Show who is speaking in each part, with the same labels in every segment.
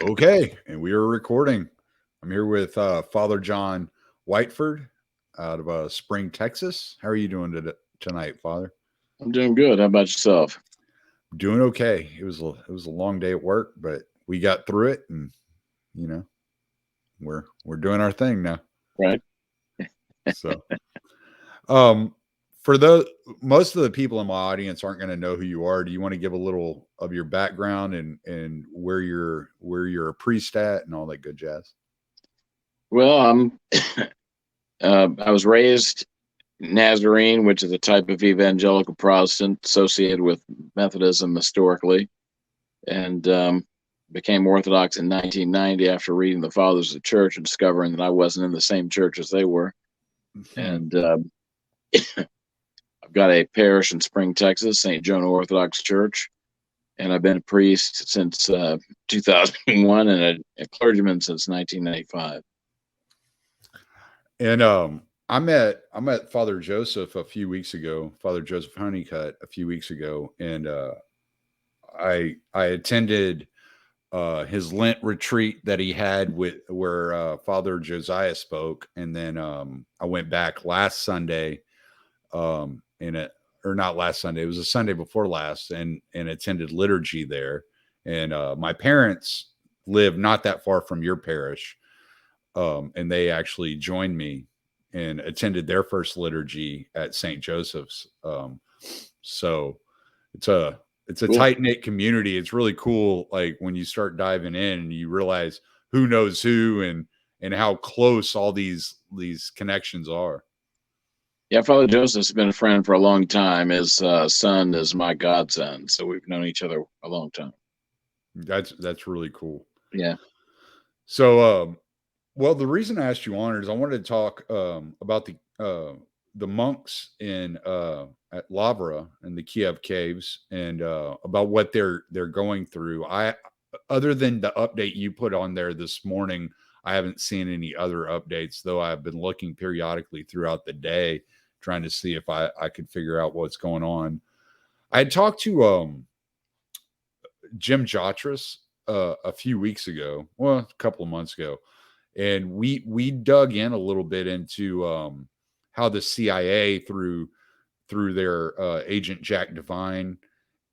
Speaker 1: Okay, and we are recording. I'm here with Father John Whiteford out of Spring, Texas. How are you doing tonight, Father?
Speaker 2: I'm doing good. How about yourself?
Speaker 1: Doing okay. It was a long day at work, but we got through it, and you know we're doing our thing now.
Speaker 2: Right.
Speaker 1: So, um, for those most of the people in my audience aren't going to know who you are. Do you want to give a little of your background and where you're a priest at and all that good jazz?
Speaker 2: Well, I was raised Nazarene, which is a type of evangelical Protestant associated with Methodism historically, and became Orthodox in 1990 after reading the Fathers of the Church and discovering that I wasn't in the same church as they were. And I've got a parish in Spring, Texas, St. Jonah Orthodox Church, and I've been a priest since 2001 and a clergyman since 1995.
Speaker 1: And I met Father Joseph a few weeks ago, Father Joseph Honeycutt a few weeks ago, and I attended his Lent retreat that he had with where Father Josiah spoke, and then I went back last Sunday, in it or not last Sunday, it was a Sunday before last, and attended liturgy there. And my parents live not that far from your parish, and they actually joined me and attended their first liturgy at St. Joseph's. So it's a it's a
Speaker 2: Cool.
Speaker 1: tight knit community. It's really cool. Like when you start diving in, and you realize who knows who and how close all these connections are.
Speaker 2: Yeah, Father Joseph's been a friend for a long time. His son is my godson, so we've known each other a long time.
Speaker 1: That's really cool.
Speaker 2: Yeah.
Speaker 1: So, well, the reason I asked you on is I wanted to talk about the monks in at Lavra and the Kiev Caves, and about what they're going through. Other than the update you put on there this morning, I haven't seen any other updates, though I've been looking periodically throughout the day, trying to see if I could figure out what's going on. I had talked to Jim Jotras a few weeks ago, well, a couple of months ago, and we dug in a little bit into how the CIA through their agent Jack Devine,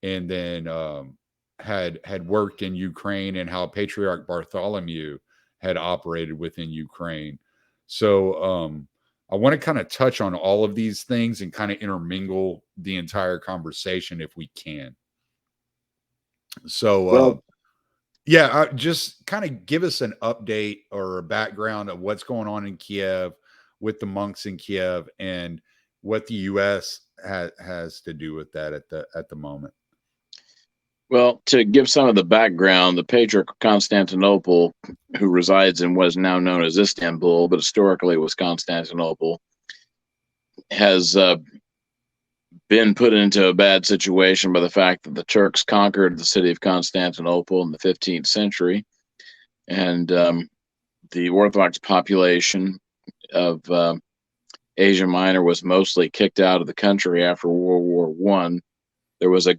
Speaker 1: and then had worked in Ukraine, and how Patriarch Bartholomew had operated within Ukraine. So I want to kind of touch on all of these things and kind of intermingle the entire conversation if we can. So
Speaker 2: Well,
Speaker 1: yeah, just kind of give us an update or a background of what's going on in Kiev with the monks in Kiev, and what the U.S. has to do with that at the moment.
Speaker 2: well, to give some of the background, the Patriarch of Constantinople, who resides in what is now known as Istanbul, but historically was Constantinople, has been put into a bad situation by the fact that the Turks conquered the city of Constantinople in the 15th century, and the Orthodox population of Asia Minor was mostly kicked out of the country after World War One. There was a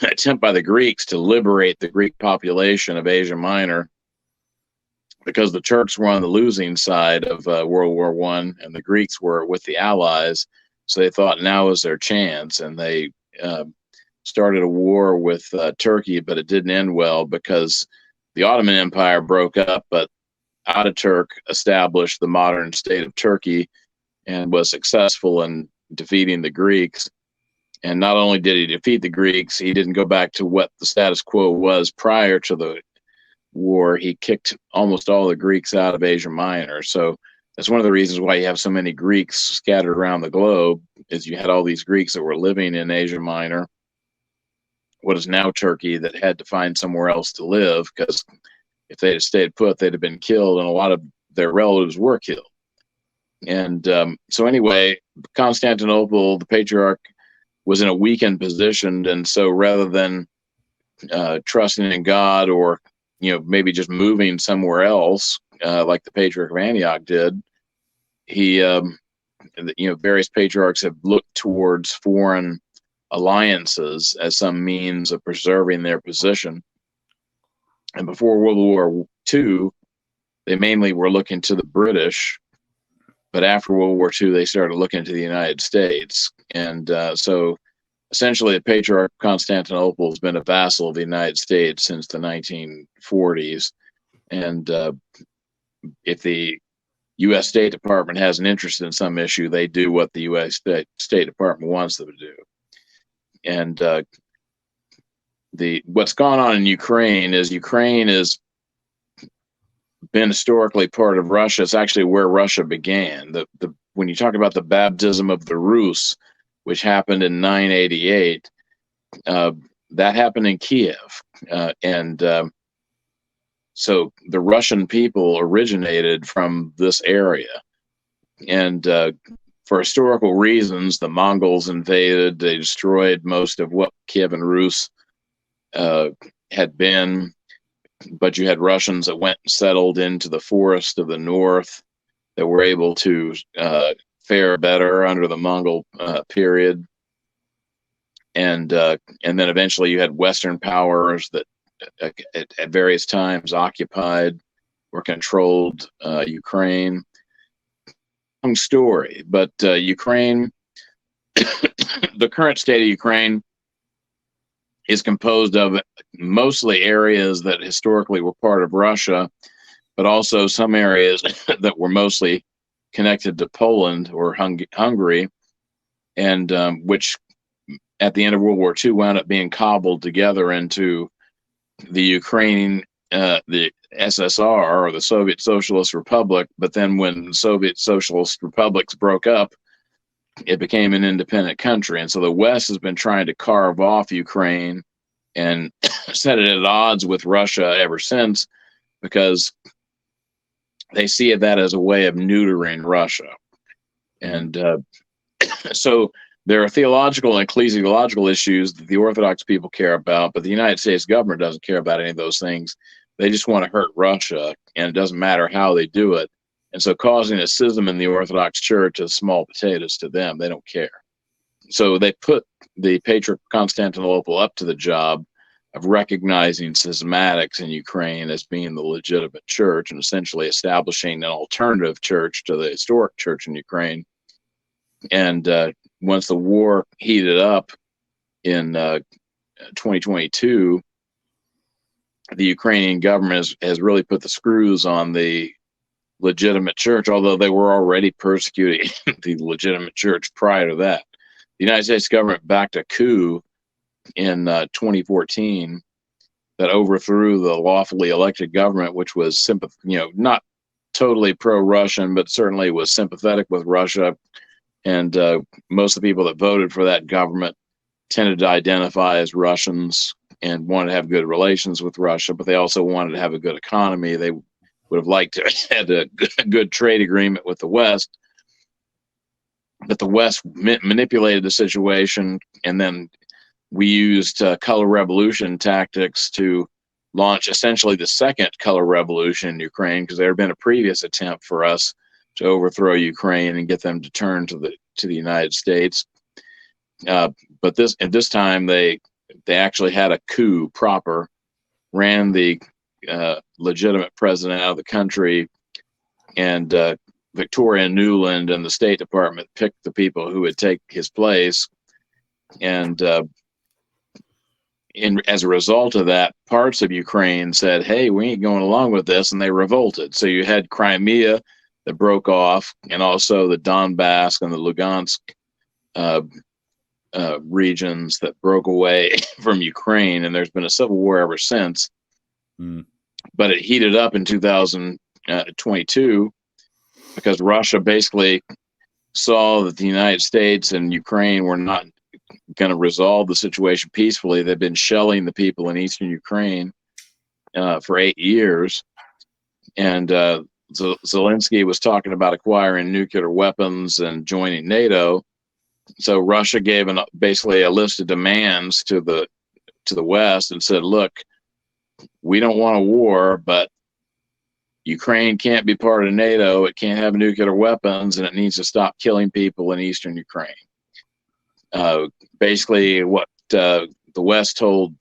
Speaker 2: attempt by the Greeks to liberate the Greek population of Asia Minor because the Turks were on the losing side of World War One, and the Greeks were with the Allies. So they thought now was their chance, and they started a war with Turkey, but it didn't end well because the Ottoman Empire broke up, but Ataturk established the modern state of Turkey and was successful in defeating the Greeks. And not only did he defeat the Greeks, he didn't go back to what the status quo was prior to the war. He kicked almost all the Greeks out of Asia Minor. So that's one of the reasons why you have so many Greeks scattered around the globe, is you had all these Greeks that were living in Asia Minor, what is now Turkey, that had to find somewhere else to live, because if they had stayed put, they'd have been killed, and a lot of their relatives were killed. And so anyway, Constantinople, the Patriarch, was in a weakened position, and so rather than trusting in God, or maybe just moving somewhere else, like the Patriarch of Antioch did, he various patriarchs have looked towards foreign alliances as some means of preserving their position. And before World War II, they mainly were looking to the British, but after World War II, they started looking to the United States. And so essentially, the Patriarch of Constantinople has been a vassal of the United States since the 1940s. And if the U.S. State Department has an interest in some issue, they do what the U.S. State Department wants them to do. And what's gone on in Ukraine has been historically part of Russia. It's actually where Russia began. When you talk about the baptism of the Rus, which happened in 988, that happened in Kiev, and so the Russian people originated from this area. And for historical reasons, the Mongols invaded. They destroyed most of what Kievan Rus had been. But you had Russians that went and settled into the forest of the north that were able to fare better under the Mongol period. And then eventually you had Western powers that at various times occupied or controlled Ukraine. Long story, but Ukraine, the current state of Ukraine is composed of mostly areas that historically were part of Russia, but also some areas that were mostly connected to Poland or Hungary, and which at the end of World War II wound up being cobbled together into the Ukraine, the SSR, or the Soviet Socialist Republic. But then when the Soviet Socialist Republics broke up, it became an independent country. And so the West has been trying to carve off Ukraine and set it at odds with Russia ever since, because they see that as a way of neutering Russia. And so there are theological and ecclesiological issues that the Orthodox people care about, but the United States government doesn't care about any of those things. They just want to hurt Russia, and it doesn't matter how they do it. And so causing a schism in the Orthodox Church is small potatoes to them. They don't care. So they put the Patriarch of Constantinople up to the job of recognizing schismatics in Ukraine as being the legitimate church and essentially establishing an alternative church to the historic church in Ukraine. And once the war heated up in 2022, the Ukrainian government has really put the screws on the legitimate church, although they were already persecuting the legitimate church prior to that. The United States government backed a coup in 2014 that overthrew the lawfully elected government, which was not totally pro-Russian, but certainly was sympathetic with Russia. And most of the people that voted for that government tended to identify as Russians and wanted to have good relations with Russia, but they also wanted to have a good economy. They would have liked to have had a good trade agreement with the West, but the West manipulated the situation, and then we used color revolution tactics to launch essentially the second color revolution in Ukraine, because there had been a previous attempt for us to overthrow Ukraine and get them to turn to the United States. But this time they actually had a coup proper, ran the legitimate president out of the country, and Victoria Nuland and the State Department picked the people who would take his place. And as a result of that, parts of Ukraine said, hey, we ain't going along with this, and they revolted. So you had Crimea that broke off, and also the Donbass and the Lugansk regions that broke away from Ukraine, and there's been a civil war ever since. But it heated up in 2022 because Russia basically saw that the United States and Ukraine were not going to resolve the situation peacefully. They've been shelling the people in eastern Ukraine for 8 years, and Zelensky was talking about acquiring nuclear weapons and joining NATO. So Russia gave basically a list of demands to the West and said, look, we don't want a war, but Ukraine can't be part of NATO. It can't have nuclear weapons, and it needs to stop killing people in eastern Ukraine. Basically, what the West told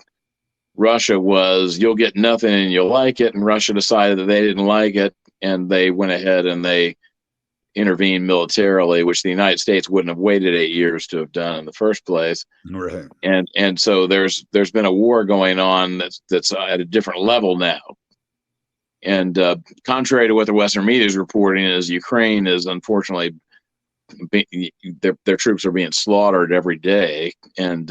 Speaker 2: Russia was, you'll get nothing and you'll like it. And Russia decided that they didn't like it, and they went ahead and they intervened militarily, which the United States wouldn't have waited 8 years to have done in the first place.
Speaker 1: Right.
Speaker 2: And so there's been a war going on that's at a different level now. And contrary to what the Western media is reporting, is Ukraine is unfortunately their troops are being slaughtered every day, and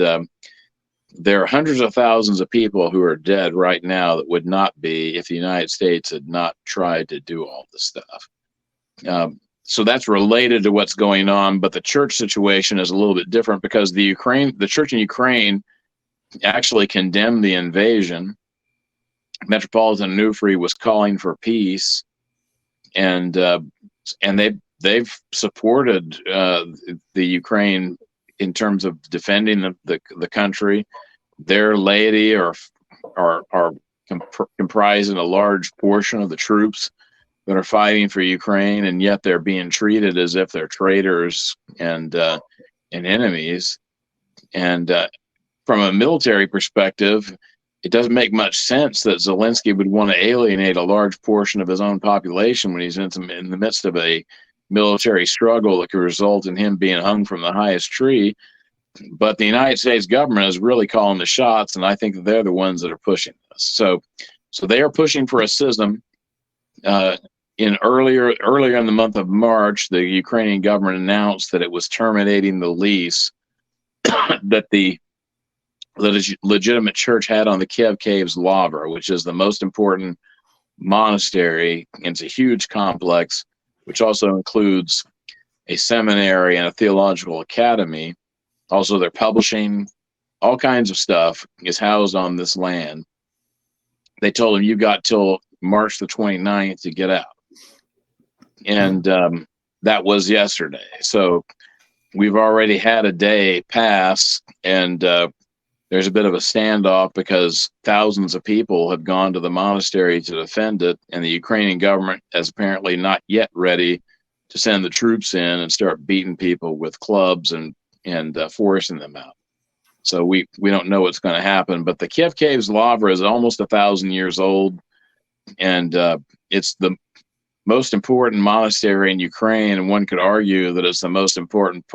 Speaker 2: there are hundreds of thousands of people who are dead right now that would not be if the United States had not tried to do all this stuff. So that's related to what's going on, but the church situation is a little bit different because the church in Ukraine actually condemned the invasion. Metropolitan Onufry was calling for peace, and they've supported the Ukraine in terms of defending the country. Their laity are comprising a large portion of the troops that are fighting for Ukraine, and yet they're being treated as if they're traitors and enemies. And from a military perspective, it doesn't make much sense that Zelensky would want to alienate a large portion of his own population when he's in the midst of a military struggle that could result in him being hung from the highest tree. But the United States government is really calling the shots, and I think that they're the ones that are pushing this. So they are pushing for a schism. Earlier in the month of March, the Ukrainian government announced that it was terminating the lease that the legitimate church had on the Kiev Caves Lavra, which is the most important monastery. It's a huge complex, which also includes a seminary and a theological academy. Also, they're publishing, all kinds of stuff is housed on this land. They told him, you got till March the 29th to get out. And that was yesterday. So we've already had a day pass, and there's a bit of a standoff because thousands of people have gone to the monastery to defend it, and the Ukrainian government is apparently not yet ready to send the troops in and start beating people with clubs and forcing them out. So we don't know what's going to happen. But the Kiev Caves Lavra is almost 1,000 years old, and it's the most important monastery in Ukraine, and one could argue that it's the most important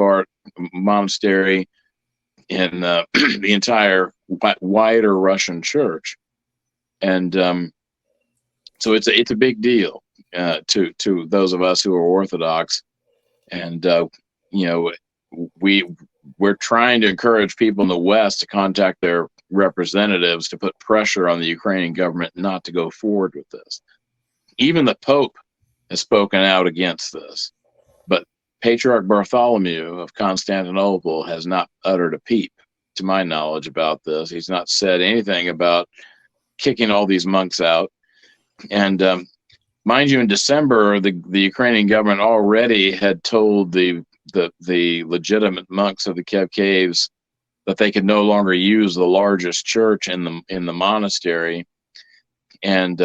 Speaker 2: monastery in the entire wider Russian church. And so it's a big deal to those of us who are Orthodox. And we're trying to encourage people in the West to contact their representatives to put pressure on the Ukrainian government not to go forward with this. Even the Pope has spoken out against this, but Patriarch Bartholomew of Constantinople has not uttered a peep, to my knowledge, about this. He's not said anything about kicking all these monks out. And mind you, in December, the Ukrainian government already had told the legitimate monks of the Kiev Caves that they could no longer use the largest church in the monastery. And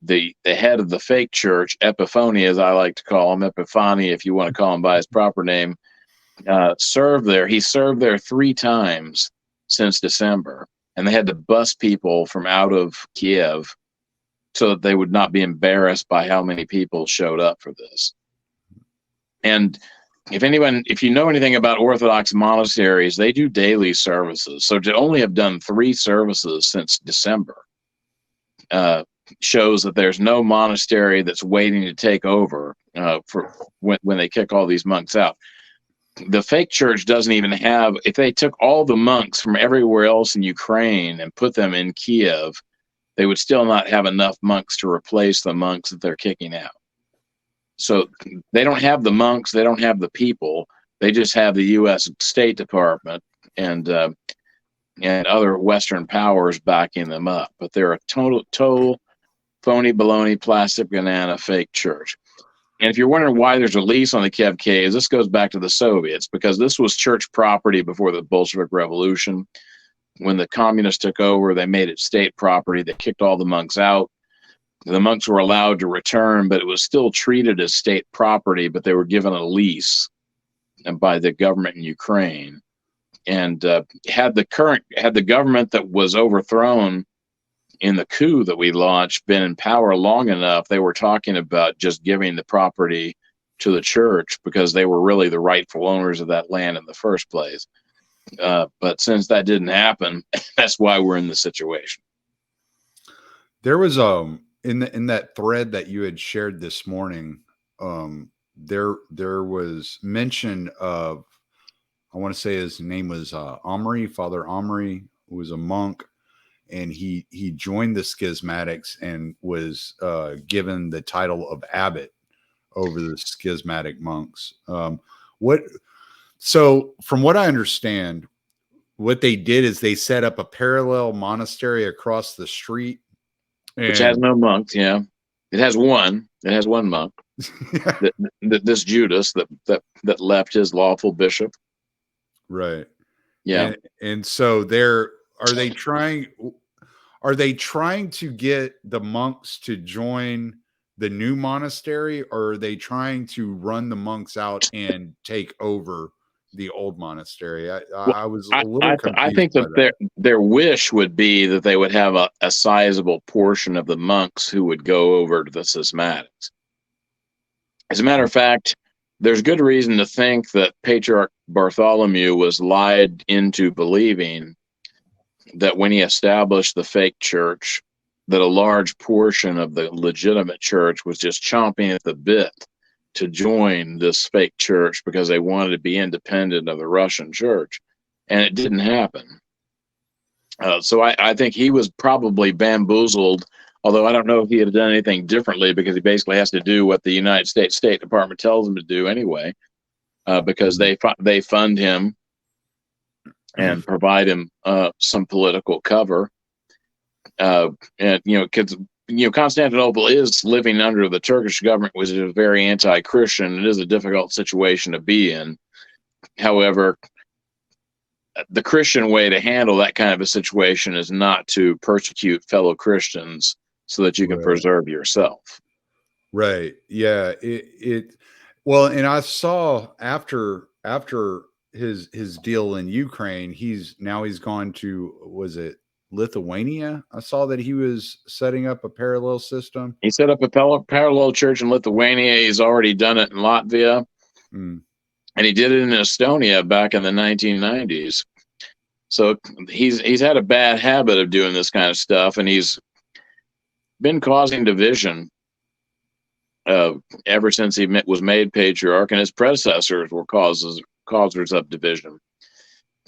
Speaker 2: the head of the fake church, Epiphany, as I like to call him, Epiphany, if you want to call him by his proper name, served there. He served there 3 times since December, and they had to bus people from out of Kiev so that they would not be embarrassed by how many people showed up for this. And if you know anything about Orthodox monasteries, they do daily services. So to only have done 3 services since December shows that there's no monastery that's waiting to take over for when they kick all these monks out. The fake church doesn't even have, if they took all the monks from everywhere else in Ukraine and put them in Kiev, they would still not have enough monks to replace the monks that they're kicking out. So they don't have the monks, they don't have the people, they just have the U.S. State Department and other Western powers backing them up. But they're a total phony baloney, plastic banana, fake church. And if you're wondering why there's a lease on the Kiev Caves, this goes back to the Soviets, because this was church property before the Bolshevik Revolution. When the communists took over, they made it state property. They kicked all the monks out. The monks were allowed to return, but it was still treated as state property, but they were given a lease by the government in Ukraine. And had the government that was overthrown in the coup that we launched been in power long enough, they were talking about just giving the property to the church because they were really the rightful owners of that land in the first place. But since that didn't happen, that's why we're in the situation.
Speaker 1: There was in that thread that you had shared this morning, there was mention of, I want to say his name was Omri, Father Omri, who was a monk, and he joined the schismatics and was given the title of abbot over the schismatic monks. So from what I understand, what they did is they set up a parallel monastery across the street,
Speaker 2: Which has
Speaker 1: and
Speaker 2: no monks. Yeah, it has one. It has one monk. This Judas that left his lawful bishop.
Speaker 1: right.
Speaker 2: Yeah.
Speaker 1: And so are they trying to get the monks to join the new monastery, or are they trying to run the monks out and take over the old monastery?
Speaker 2: Well,
Speaker 1: I was a little
Speaker 2: I
Speaker 1: confused
Speaker 2: think
Speaker 1: by
Speaker 2: that
Speaker 1: that.
Speaker 2: their wish would be that they would have a sizable portion of the monks who would go over to the schismatics. As a matter of fact, there's good reason to think that Patriarch Bartholomew was lied into believing that when he established the fake church, that a large portion of the legitimate church was just chomping at the bit to join this fake church because they wanted to be independent of the Russian church. And it didn't happen. So I think he was probably bamboozled, although I don't know if he had done anything differently, because he basically has to do what the United States State Department tells him to do anyway, because they fund him and provide him some political cover. And because Constantinople is living under the Turkish government, which is very anti-Christian. It is a difficult situation to be in. However, the Christian way to handle that kind of a situation is not to persecute fellow Christians so that you can preserve yourself.
Speaker 1: Right. Yeah. Well, and I saw after his deal in Ukraine, he's gone to, was it Lithuania? I saw that he was setting up a parallel system.
Speaker 2: He set up a parallel church in Lithuania. He's already done it in Latvia. And he did it in Estonia back in the 1990s. So he's had a bad habit of doing this kind of stuff, and he's been causing division ever since he was made patriarch, and his predecessors were causers of division.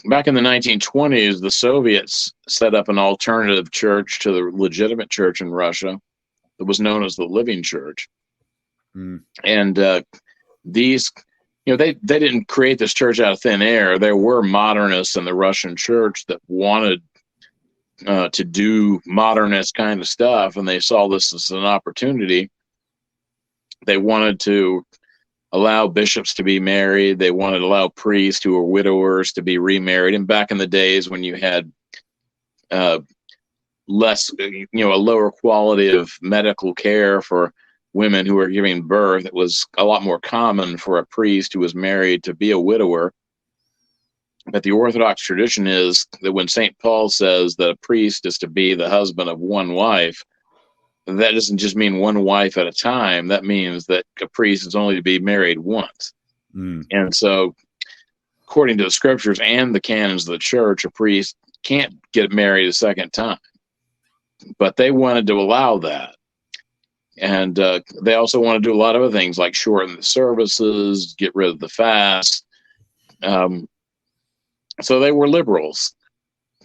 Speaker 2: Back in the 1920s, the Soviets set up an alternative church to the legitimate church in Russia that was known as the Living Church. And these, they didn't create this church out of thin air. There were modernists in the Russian church that wanted to do modernist kind of stuff, and they saw this as an opportunity. They wanted to allow bishops to be married. They wanted to allow priests who were widowers to be remarried. And back in the days when you had less, a lower quality of medical care for women who were giving birth, it was a lot more common for a priest who was married to be a widower. But the Orthodox tradition is that when St. Paul says that a priest is to be the husband of one wife, that doesn't just mean one wife at a time. That means that a priest is only to be married once. And so, according to the scriptures and the canons of the church, a priest can't get married a second time. But they wanted to allow that. And they also want to do a lot of other things, like shorten the services, get rid of the fast. So they were liberals.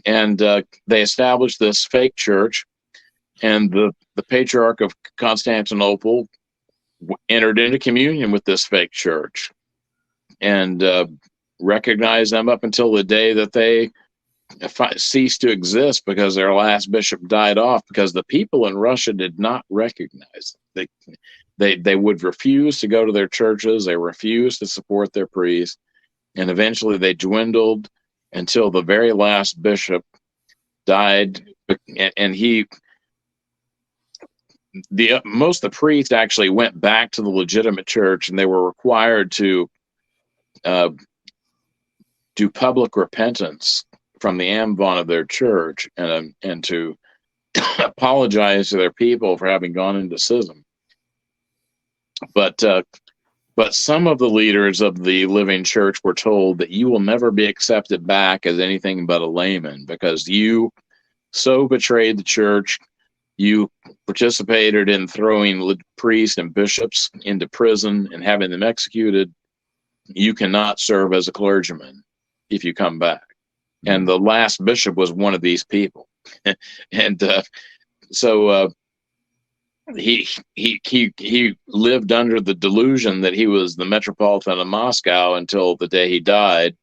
Speaker 2: And they established this fake church. And the Patriarch of Constantinople entered into communion with this fake church and recognized them up until the day that they ceased to exist because their last bishop died off, because the people in Russia did not recognize them. They would refuse to go to their churches. They refused to support their priests. And eventually they dwindled until the very last bishop died. And most of the priests actually went back to the legitimate church, and they were required to do public repentance from the amvon of their church and to apologize to their people for having gone into schism. But some of the leaders of the living church were told that you will never be accepted back as anything but a layman, because you so betrayed the church, you participated in throwing priests and bishops into prison and having them executed. You cannot serve as a clergyman if you come back. And the last bishop was one of these people. And so he lived under the delusion that he was the Metropolitan of Moscow until the day he died,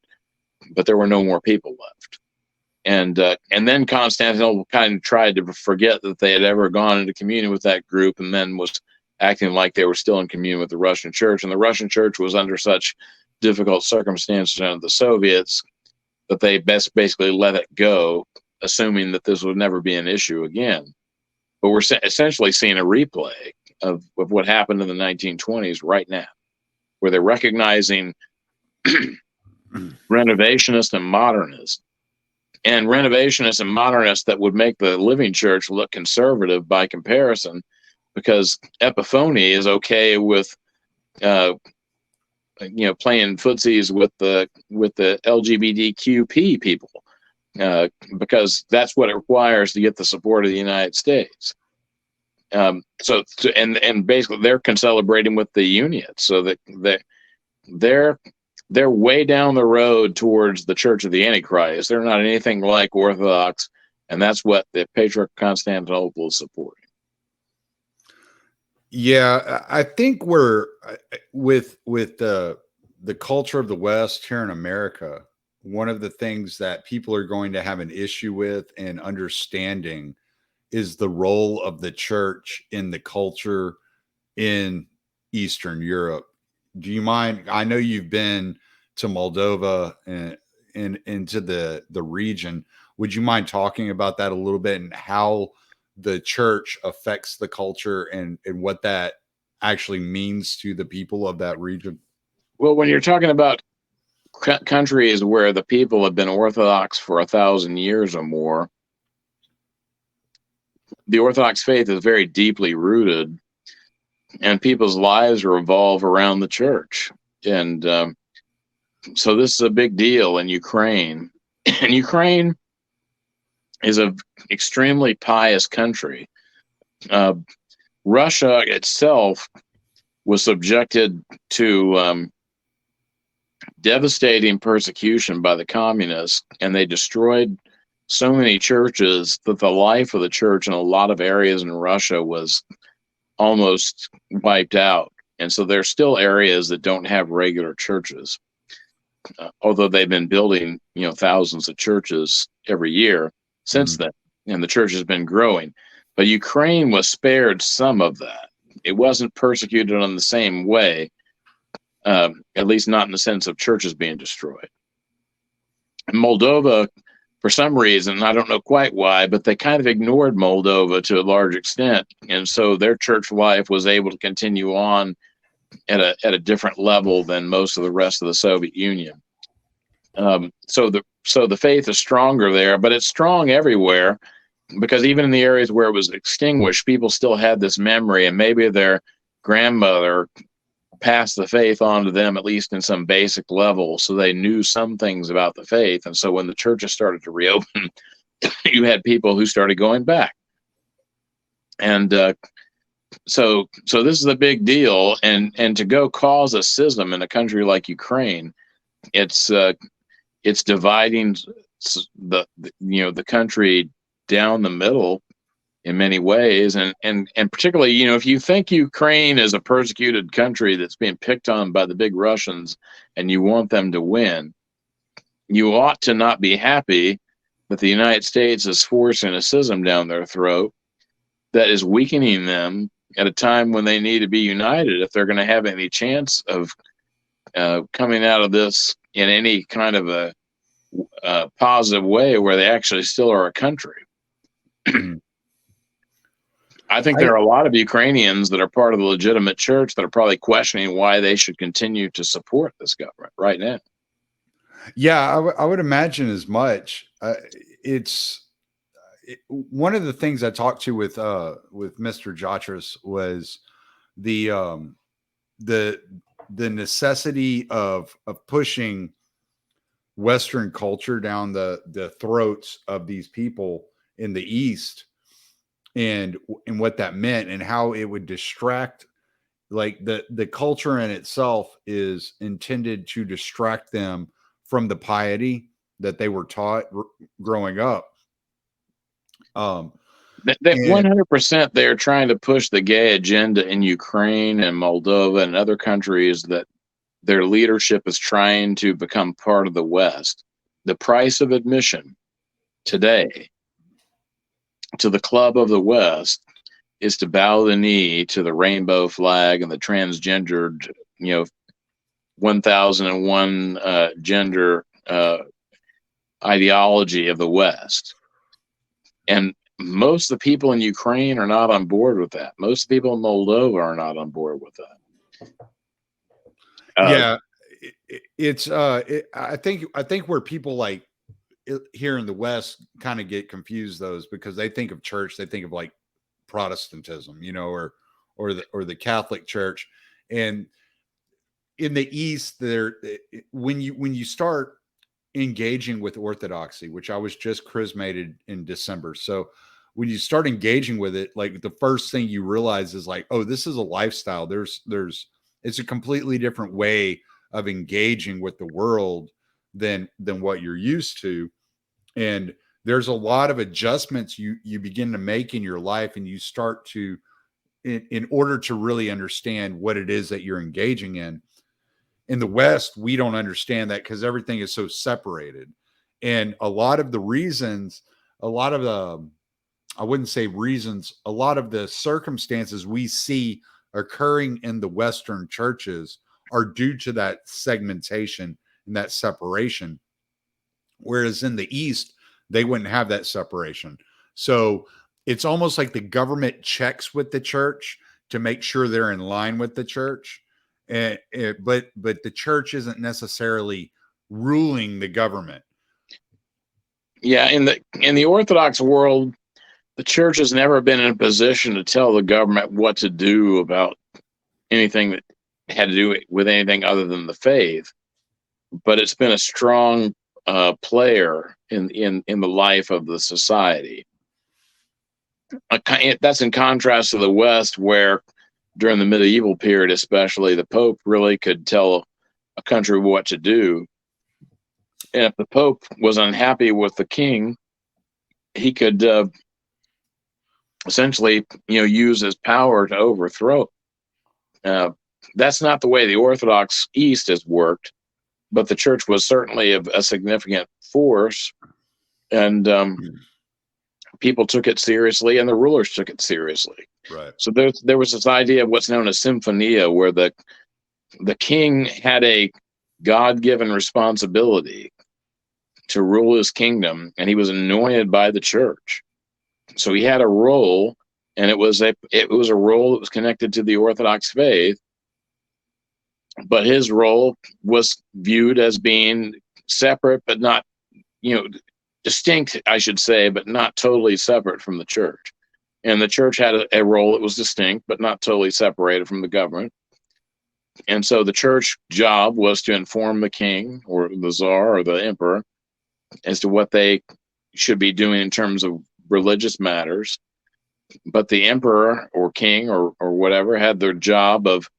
Speaker 2: but there were no more people left. And then Constantinople kind of tried to forget that they had ever gone into communion with that group, and then was acting like they were still in communion with the Russian church. And the Russian church was under such difficult circumstances under the Soviets that they basically let it go, assuming that this would never be an issue again. But we're essentially seeing a replay of what happened in the 1920s right now, where they're recognizing renovationists and modernists. And renovationists and modernists that would make the living church look conservative by comparison, because Epiphany is okay with playing footsies with the LGBTQP people, because that's what it requires to get the support of the United States. And basically they're concelebrating with the Unions, so that they're way down the road towards the Church of the Antichrist. They're not anything like Orthodox, and that's what the Patriarch of Constantinople is supporting.
Speaker 1: Yeah, I think we're with the culture of the West here in America. One of the things that people are going to have an issue with and understanding is the role of the church in the culture in Eastern Europe. Do you mind? I know you've been to Moldova and into the region. Would you mind talking about that a little bit, and how the church affects the culture and what that actually means to the people of that region?
Speaker 2: Well, when you're talking about countries where the people have been Orthodox for 1,000 years or more, the Orthodox faith is very deeply rooted, and people's lives revolve around the church. And so this is a big deal in Ukraine. And Ukraine is an extremely pious country. Russia itself was subjected to devastating persecution by the communists, and they destroyed so many churches that the life of the church in a lot of areas in Russia was almost wiped out. And so there's still areas that don't have regular churches, although they've been building, thousands of churches every year since then, and the church has been growing. But Ukraine was spared some of that. It wasn't persecuted in the same way, at least not in the sense of churches being destroyed. Moldova, for some reason, I don't know quite why, but they kind of ignored Moldova to a large extent. And so their church life was able to continue on at a different level than most of the rest of the Soviet Union. So the faith is stronger there, but it's strong everywhere, because even in the areas where it was extinguished, people still had this memory, and maybe their grandmother passed the faith on to them, at least in some basic level, so they knew some things about the faith. And so when the churches started to reopen, you had people who started going back. And so this is a big deal. And to go cause a schism in a country like Ukraine, it's dividing the country down the middle in many ways, and particularly, if you think Ukraine is a persecuted country that's being picked on by the big Russians and you want them to win, you ought to not be happy that the United States is forcing a schism down their throat that is weakening them at a time when they need to be united if they're going to have any chance of coming out of this in any kind of a positive way where they actually still are a country. I think there are a lot of Ukrainians that are part of the legitimate church that are probably questioning why they should continue to support this government right now.
Speaker 1: Yeah, I would imagine as much. One of the things I talked to with Mr. Jotras was the um, the the necessity of pushing Western culture down the throats of these people in the East, and what that meant, and how it would distract. Like the culture in itself is intended to distract them from the piety that they were taught growing up.
Speaker 2: That
Speaker 1: And
Speaker 2: 100% they're trying to push the gay agenda in Ukraine and Moldova and other countries that their leadership is trying to become part of the West. The price of admission today to the club of the West is to bow the knee to the rainbow flag and the transgendered, 1001 gender ideology of the West. And most of the people in Ukraine are not on board with that. Most of the people in Moldova are not on board with that.
Speaker 1: yeah, I think where people like here in the West kind of get confused those, because they think of church, they think of like Protestantism, or the Catholic Church. And in the East, when you start engaging with Orthodoxy, which I was just chrismated in December. So when you start engaging with it, like the first thing you realize is like, oh, this is a lifestyle. It's a completely different way of engaging with the world than what you're used to. And there's a lot of adjustments you begin to make in your life, and you start to, in order to really understand what it is that you're engaging in. In the West, we don't understand that because everything is so separated. And a lot of the reasons, a lot of the, I wouldn't say reasons, a lot of the circumstances we see occurring in the Western churches are due to that segmentation and that separation. Whereas in the East, they wouldn't have that separation. So it's almost like the government checks with the church to make sure they're in line with the church. But the church isn't necessarily ruling the government.
Speaker 2: Yeah, in the Orthodox world, the church has never been in a position to tell the government what to do about anything that had to do with anything other than the faith. But it's been a strong player in the life of the society. That's in contrast to the West, where during the medieval period, especially, the Pope really could tell a country what to do. And if the Pope was unhappy with the king, he could essentially, use his power to overthrow. That's not the way the Orthodox East has worked, but the church was certainly a significant force, and people took it seriously, and the rulers took it seriously.
Speaker 1: Right.
Speaker 2: So there was this idea of what's known as symphonia, where the king had a God-given responsibility to rule his kingdom, and he was anointed by the church. So he had a role, and it was a role that was connected to the Orthodox faith, but his role was viewed as being separate, but not, distinct, I should say, but not totally separate from the church. And the church had a role that was distinct, but not totally separated from the government. And so the church job was to inform the king or the czar or the emperor as to what they should be doing in terms of religious matters. But the emperor or king or whatever had their job of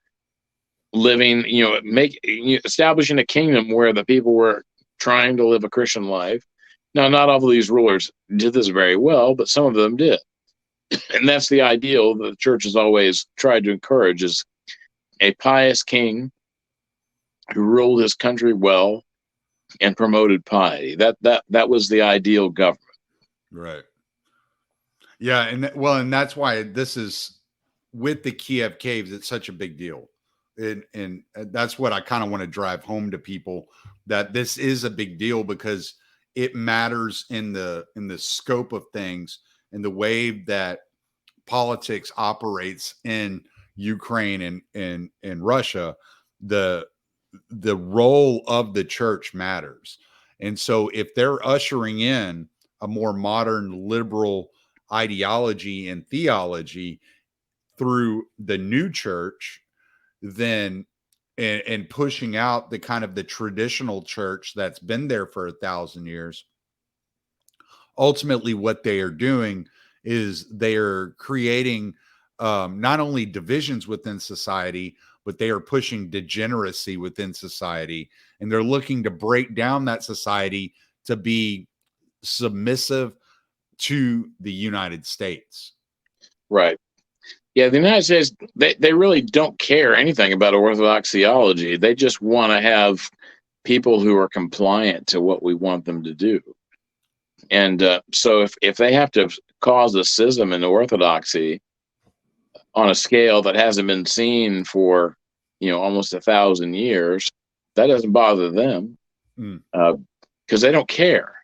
Speaker 2: living, establishing a kingdom where the people were trying to live a Christian life. Now, not all of these rulers did this very well, but some of them did. And that's the ideal that the church has always tried to encourage, is a pious king who ruled his country well and promoted piety. That was the ideal government.
Speaker 1: Right. Yeah, and that's why this is, with the Kiev Caves, it's such a big deal. And that's what I kind of want to drive home to people, that this is a big deal because it matters in the scope of things and the way that politics operates in Ukraine and Russia. the role of the church matters. And so if they're ushering in a more modern liberal ideology and theology through the new church, then and pushing out the kind of the traditional church that's been there for 1,000 years, ultimately what they are doing is they are creating not only divisions within society, but they are pushing degeneracy within society, and they're looking to break down that society to be submissive to the United States.
Speaker 2: Right. Yeah, the United States, they really don't care anything about Orthodox theology. They just want to have people who are compliant to what we want them to do. And so if they have to cause a schism in Orthodoxy on a scale that hasn't been seen for, almost 1,000 years, that doesn't bother them because they don't care.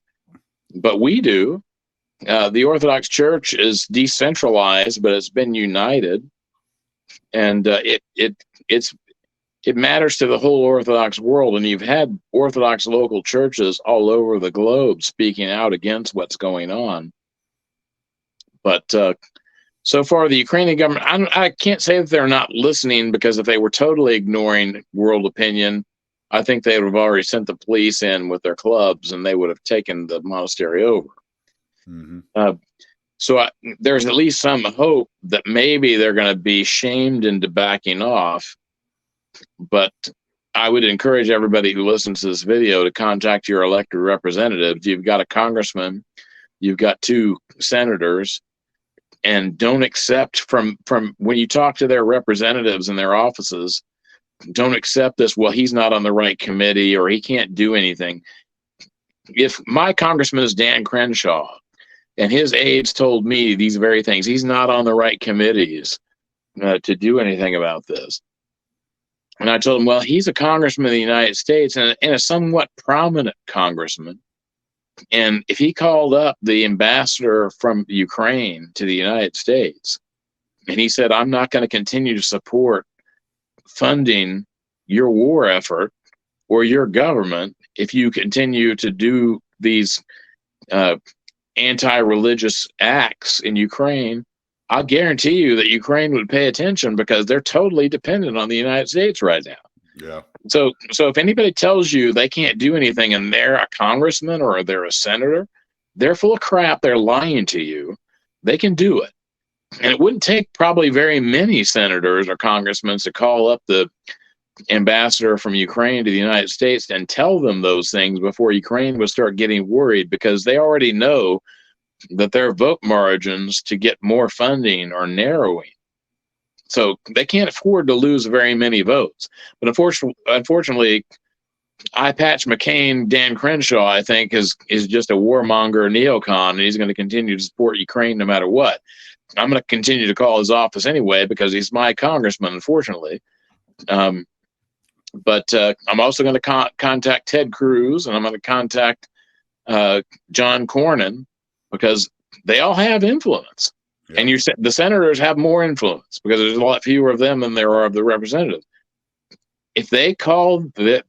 Speaker 2: But we do. The Orthodox Church is decentralized, but it's been united, and it matters to the whole Orthodox world. And you've had Orthodox local churches all over the globe speaking out against what's going on. But so far, the Ukrainian government, I can't say that they're not listening, because if they were totally ignoring world opinion, I think they would have already sent the police in with their clubs and they would have taken the monastery over. Mm-hmm. So there's at least some hope that maybe they're going to be shamed into backing off. But I would encourage everybody who listens to this video to contact your elected representatives. You've got a congressman, you've got 2 senators, and don't accept from when you talk to their representatives in their offices, don't accept this, well, he's not on the right committee or he can't do anything. If my congressman is Dan Crenshaw and his aides told me these very things, he's not on the right committees to do anything about this. And I told him, well, he's a congressman of the United States and a somewhat prominent congressman. And if he called up the ambassador from Ukraine to the United States and he said, I'm not going to continue to support funding your war effort or your government if you continue to do these anti-religious acts in Ukraine, I'll guarantee you that Ukraine would pay attention, because they're totally dependent on the United States right now.
Speaker 1: Yeah.
Speaker 2: So if anybody tells you they can't do anything and they're a congressman or they're a senator, they're full of crap. They're lying to you. They can do it. And it wouldn't take probably very many senators or congressmen to call up the ambassador from Ukraine to the United States and tell them those things before Ukraine would start getting worried, because they already know that their vote margins to get more funding are narrowing. So they can't afford to lose very many votes. But unfortunately, Eye Patch McCain, Dan Crenshaw, I think, is just a warmonger neocon, and he's going to continue to support Ukraine no matter what. I'm going to continue to call his office anyway, because he's my congressman, unfortunately. But I'm also going to contact Ted Cruz, and I'm going to contact John Cornyn, because they all have influence. Yeah. And the senators have more influence, because there's a lot fewer of them than there are of the representatives. If they called the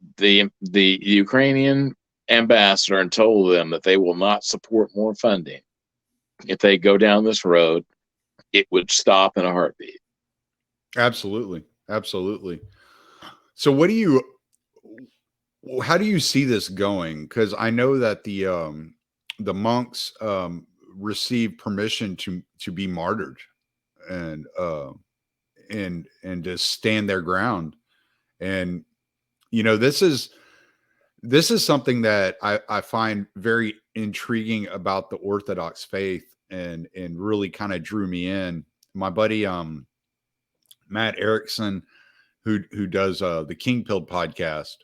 Speaker 2: Ukrainian ambassador and told them that they will not support more funding if they go down this road, it would stop in a heartbeat.
Speaker 1: Absolutely. So how do you see this going? Because I know that the monks received permission to be martyred and to stand their ground. And this is something that I find very intriguing about the Orthodox faith, and really kind of drew me in. My buddy Matt Erickson, who does the King Pilled podcast,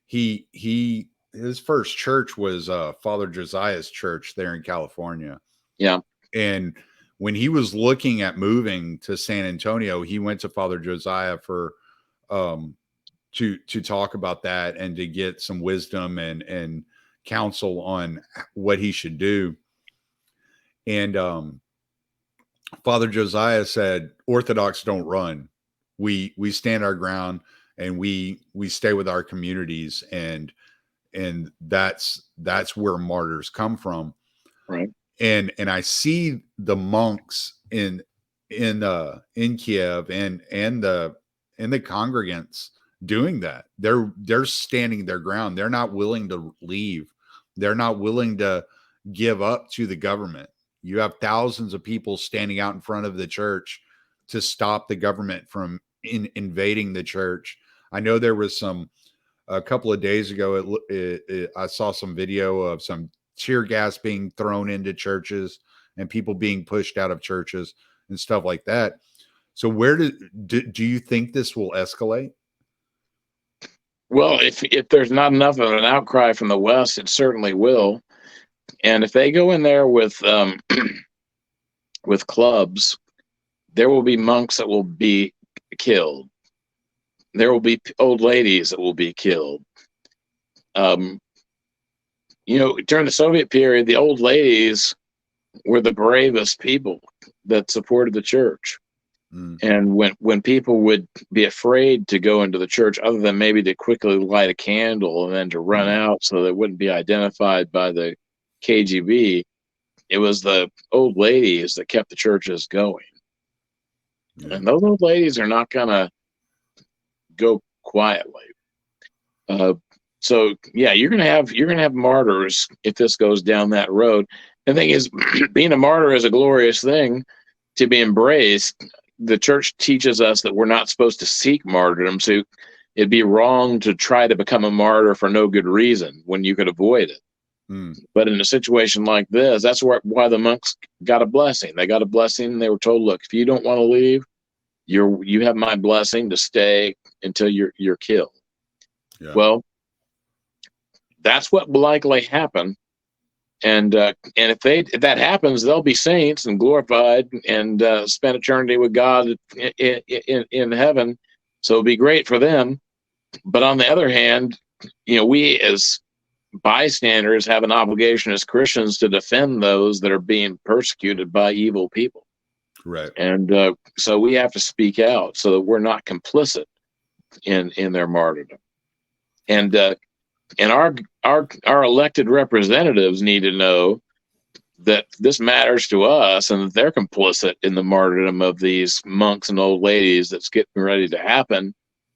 Speaker 1: his first church was Father Josiah's church there in California.
Speaker 2: Yeah.
Speaker 1: And when he was looking at moving to San Antonio, he went to Father Josiah for to talk about that and to get some wisdom and counsel on what he should do. And Father Josiah said, Orthodox don't run. We stand our ground. and we stay with our communities, and that's where martyrs come from.
Speaker 2: Right.
Speaker 1: And I see the monks in Kiev and the congregants doing that. They're standing their ground. They're not willing to leave. They're not willing to give up to the government. You have thousands of people standing out in front of the church to stop the government from invading the church. I know there was a couple of days ago, I saw some video of some tear gas being thrown into churches and people being pushed out of churches and stuff like that. So where do you think this will escalate?
Speaker 2: Well, if there's not enough of an outcry from the West, it certainly will. And if they go in there with with clubs, there will be monks that will be killed. There will be old ladies that will be killed. You know, during the Soviet period, the old ladies were the bravest people that supported the church. And when people would be afraid to go into the church, other than maybe to quickly light a candle and then to run out so they wouldn't be identified by the KGB, it was the old ladies that kept the churches going. And those old ladies are not going to go quietly. So yeah, you're gonna have martyrs if this goes down that road. The thing is, being a martyr is a glorious thing to be embraced. The church teaches us that we're not supposed to seek martyrdom, so it'd be wrong to try to become a martyr for no good reason when you could avoid it. But in a situation like this, that's why the monks got a blessing. They got a blessing. They were told, look, if you don't want to leave, you have my blessing to stay until you're killed. Yeah. Well, that's what will likely happen. And if that happens, they'll be saints and glorified and spend eternity with God in heaven. So it'll be great for them. But on the other hand, you know, we as bystanders have an obligation as Christians to defend those that are being persecuted by evil people.
Speaker 1: Right.
Speaker 2: And so we have to speak out so that we're not complicit in their martyrdom. And our elected representatives need to know that this matters to us and that they're complicit in the martyrdom of these monks and old ladies that's getting ready to happen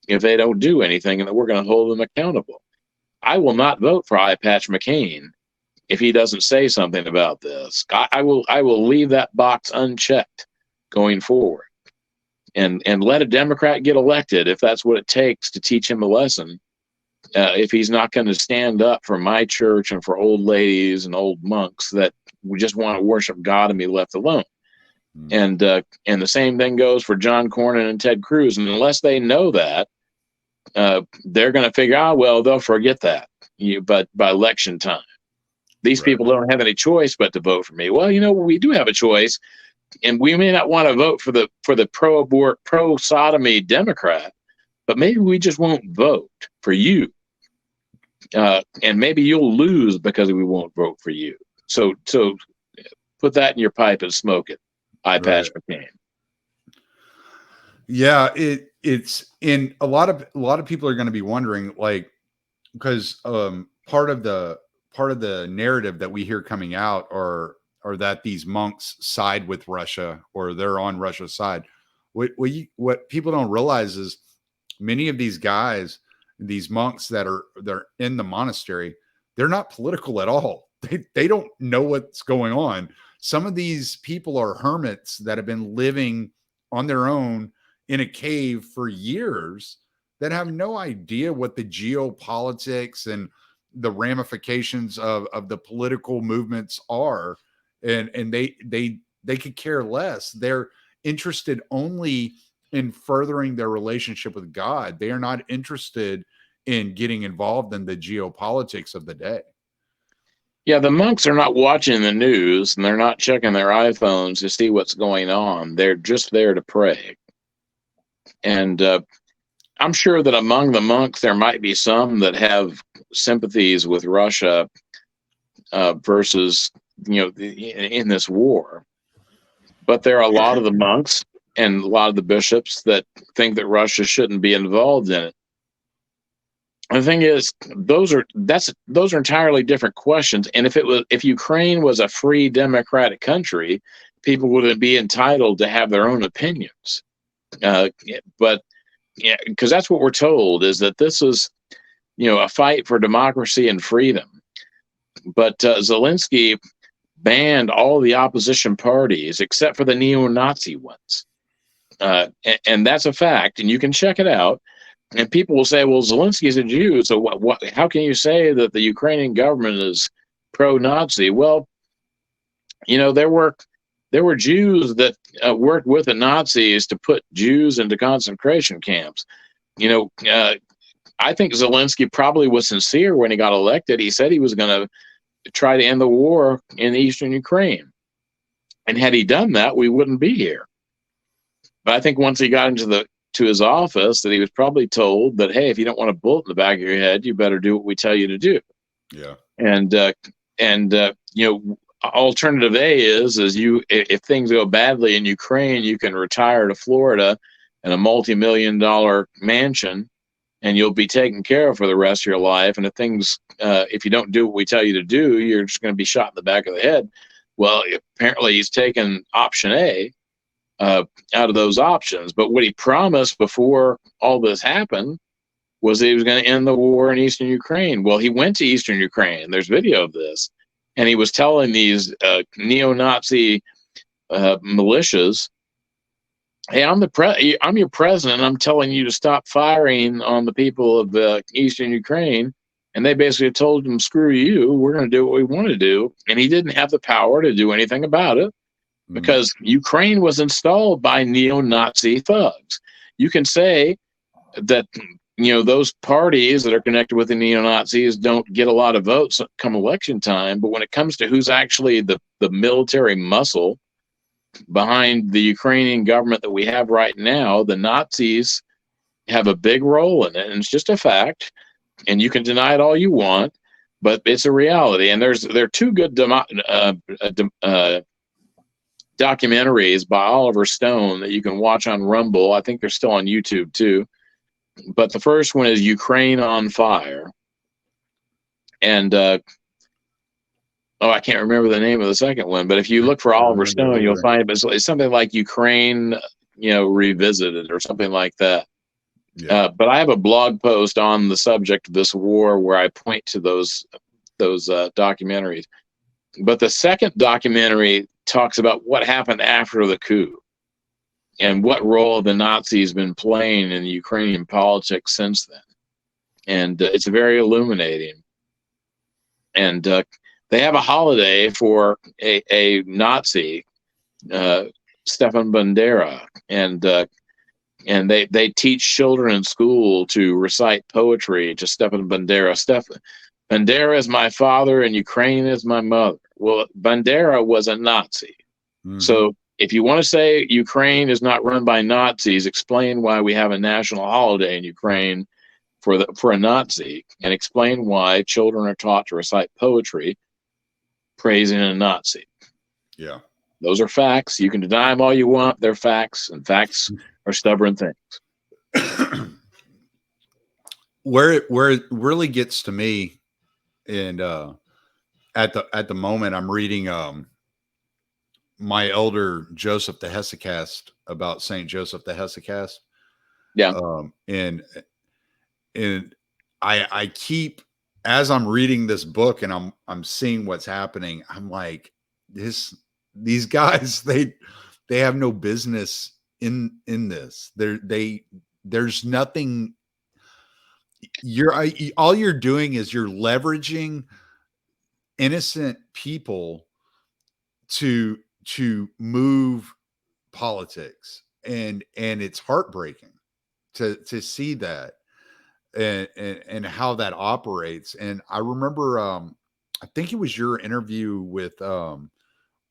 Speaker 2: if they don't do anything, and that we're going to hold them accountable. I will not vote for Eye Patch McCain if he doesn't say something about this. I will leave that box unchecked going forward, and let a Democrat get elected if that's what it takes to teach him a lesson. If he's not going to stand up for my church and for old ladies and old monks that we just want to worship God and be left alone. And the same thing goes for John Cornyn and Ted Cruz. And unless they know that, they're going to figure out, well, they'll forget that. But by election time, these people don't have any choice but to vote for me. Well, you know, we do have a choice, and we may not want to vote for the pro-abort, pro-sodomy Democrat, but maybe we just won't vote for you. And maybe you'll lose because we won't vote for you. So put that in your pipe and smoke it. Eye Patch McCain.
Speaker 1: Yeah, it's in a lot of people are going to be wondering, like, because part of the narrative that we hear coming out are that these monks side with Russia or they're on Russia's side. What people don't realize is many of these guys, these monks they're in the monastery, they're not political at all. They don't know what's going on. Some of these people are hermits that have been living on their own in a cave for years that have no idea what the geopolitics and the ramifications of the political movements are. And they could care less. They're interested only in furthering their relationship with God. They are not interested in getting involved in the geopolitics of the day.
Speaker 2: Yeah, the monks are not watching the news and they're not checking their iPhones to see what's going on. They're just there to pray. And I'm sure that among the monks, there might be some that have sympathies with Russia versus, you know, in this war. But there are a lot of the monks and a lot of the bishops that think that Russia shouldn't be involved in it. The thing is, those are entirely different questions. And if Ukraine was a free democratic country, people would be entitled to have their own opinions. But yeah, because that's what we're told, is that this is, a fight for democracy and freedom. But Zelensky banned all the opposition parties except for the neo-Nazi ones, and that's a fact, and you can check it out. And people will say, well, Zelensky's a Jew, so what, how can you say that the Ukrainian government is pro-Nazi? Well, there were Jews that worked with the Nazis to put Jews into concentration camps. I think Zelensky probably was sincere when he got elected. He said he was going to try to end the war in eastern Ukraine. And had he done that, we wouldn't be here. But I think once he got to his office, that he was probably told that, hey, if you don't want a bullet in the back of your head, you better do what we tell you to do.
Speaker 1: Yeah.
Speaker 2: And alternative A is if things go badly in Ukraine, you can retire to Florida in a multi-million-dollar mansion, and you'll be taken care of for the rest of your life. And if you don't do what we tell you to do, you're just going to be shot in the back of the head. Well, apparently he's taken option A out of those options. But what he promised before all this happened was that he was going to end the war in eastern Ukraine. Well, he went to eastern Ukraine. There's video of this. And he was telling these neo-Nazi militias, hey, I'm your president. I'm telling you to stop firing on the people of eastern Ukraine. And they basically told him, screw you, we're going to do what we want to do. And he didn't have the power to do anything about it because Ukraine was installed by neo-Nazi thugs. You can say that, those parties that are connected with the neo-Nazis don't get a lot of votes come election time. But when it comes to who's actually the military muscle behind the Ukrainian government that we have right now, the Nazis have a big role in it. And it's just a fact. And you can deny it all you want, but it's a reality. And there are two good documentaries by Oliver Stone that you can watch on Rumble. I think they're still on YouTube too. But the first one is Ukraine on Fire. And I can't remember the name of the second one, but if you look for Oliver Stone, you'll find it's something like Ukraine, Revisited or something like that. Yeah. But I have a blog post on the subject of this war where I point to those documentaries. But the second documentary talks about what happened after the coup and what role the Nazis been playing in Ukrainian politics since then. And it's very illuminating. And they have a holiday for a Nazi, Stefan Bandera, and they teach children in school to recite poetry to Stefan Bandera. Bandera is my father and Ukraine is my mother. Well, Bandera was a Nazi. Mm-hmm. So if you want to say Ukraine is not run by Nazis, explain why we have a national holiday in Ukraine for a Nazi, and explain why children are taught to recite poetry praising a Nazi.
Speaker 1: Yeah.
Speaker 2: Those are facts. You can deny them all you want. They're facts, and facts are stubborn things.
Speaker 1: Where it really gets to me, and at the moment I'm reading my elder Joseph the Hesychast about Saint Joseph the Hesychast.
Speaker 2: Yeah.
Speaker 1: And I keep, as I'm reading this book and I'm seeing what's happening, I'm like, these guys, they have no business in this. There's nothing. All you're doing is you're leveraging innocent people to move politics, and it's heartbreaking to see that and how that operates. And I remember I think it was your interview with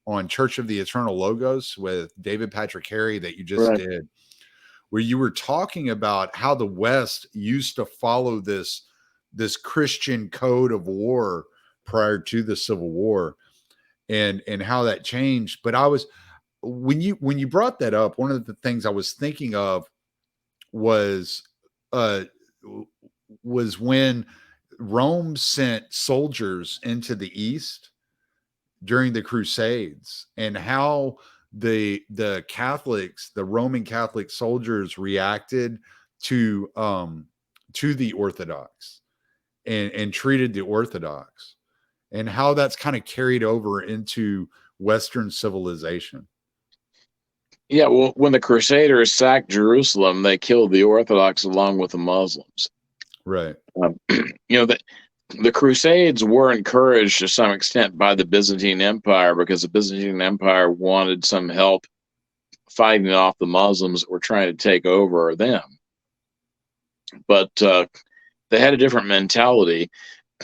Speaker 1: on Church of the Eternal Logos with David Patrick Harry that you just did, where you were talking about how the West used to follow this Christian code of war prior to the Civil War, and how that changed. But when you brought that up, one of the things I was thinking of was was when Rome sent soldiers into the East during the Crusades, and how the Catholics, the Roman Catholic soldiers, reacted to the Orthodox, and treated the Orthodox, and how that's kind of carried over into Western civilization.
Speaker 2: Yeah, well, when the Crusaders sacked Jerusalem, they killed the Orthodox along with the Muslims.
Speaker 1: Right.
Speaker 2: The Crusades were encouraged to some extent by the Byzantine Empire, because the Byzantine Empire wanted some help fighting off the Muslims that were trying to take over them. But they had a different mentality.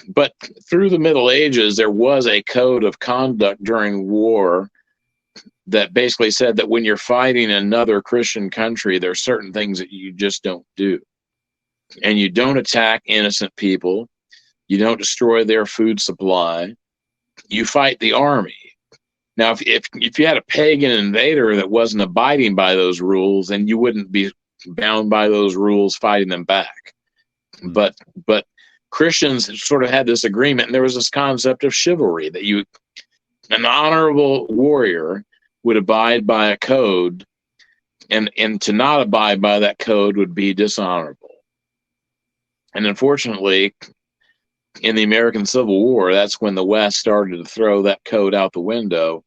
Speaker 2: But through the Middle Ages, there was a code of conduct during war that basically said that when you're fighting another Christian country, there are certain things that you just don't do. And you don't attack innocent people. You don't destroy their food supply. You fight the army. Now, if you had a pagan invader that wasn't abiding by those rules, then you wouldn't be bound by those rules fighting them back. But Christians sort of had this agreement, and there was this concept of chivalry, that an honorable warrior would abide by a code, and to not abide by that code would be dishonorable. And unfortunately, in the American Civil War, that's when the West started to throw that code out the window,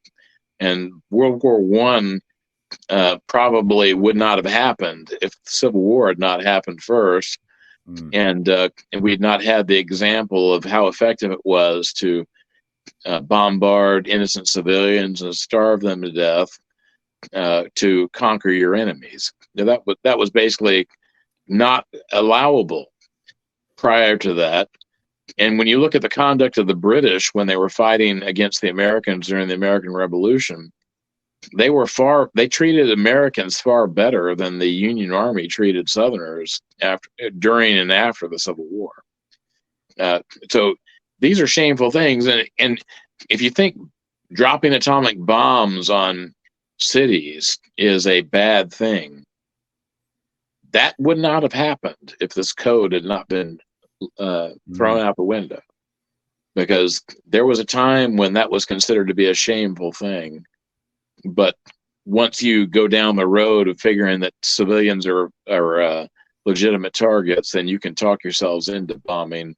Speaker 2: and World War I probably would not have happened if the Civil War had not happened first, and we'd not had the example of how effective it was to bombard innocent civilians and starve them to death to conquer your enemies. Now, that was basically not allowable prior to that. And when you look at the conduct of the British when they were fighting against the Americans during the American Revolution, they treated Americans far better than the Union Army treated Southerners during and after the Civil War. So these are shameful things. And if you think dropping atomic bombs on cities is a bad thing, that would not have happened if this code had not been thrown out the window, because there was a time when that was considered to be a shameful thing. But once you go down the road of figuring that civilians are legitimate targets, then you can talk yourselves into bombing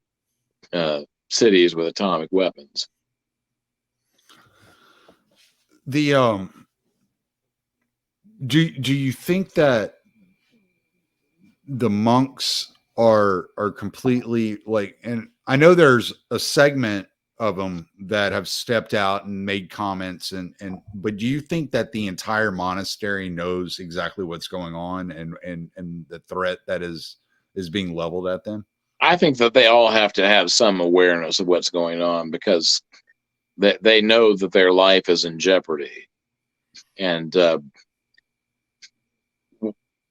Speaker 2: cities with atomic weapons.
Speaker 1: Do you think that the monks are completely like, and I know there's a segment of them that have stepped out and made comments, but do you think that the entire monastery knows exactly what's going on and the threat that is being leveled at them?
Speaker 2: I think that they all have to have some awareness of what's going on, because they know that their life is in jeopardy. And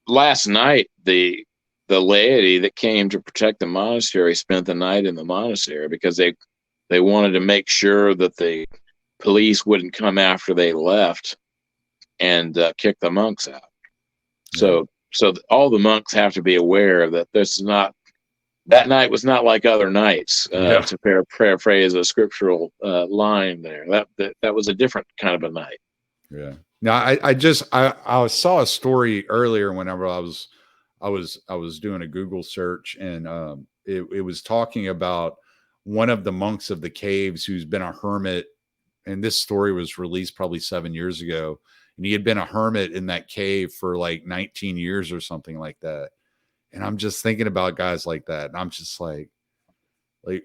Speaker 2: last night, the laity that came to protect the monastery spent the night in the monastery, because they wanted to make sure that the police wouldn't come after they left and kick the monks out. Yeah. So all the monks have to be aware that that night was not like other nights, to paraphrase a scriptural line there. That was a different kind of a night.
Speaker 1: Yeah. Now I saw a story earlier whenever I was doing a Google search, and it was talking about one of the monks of the caves who's been a hermit, and this story was released probably 7 years ago, and he had been a hermit in that cave for like 19 years or something like that. And I'm just thinking about guys like that, and I'm just like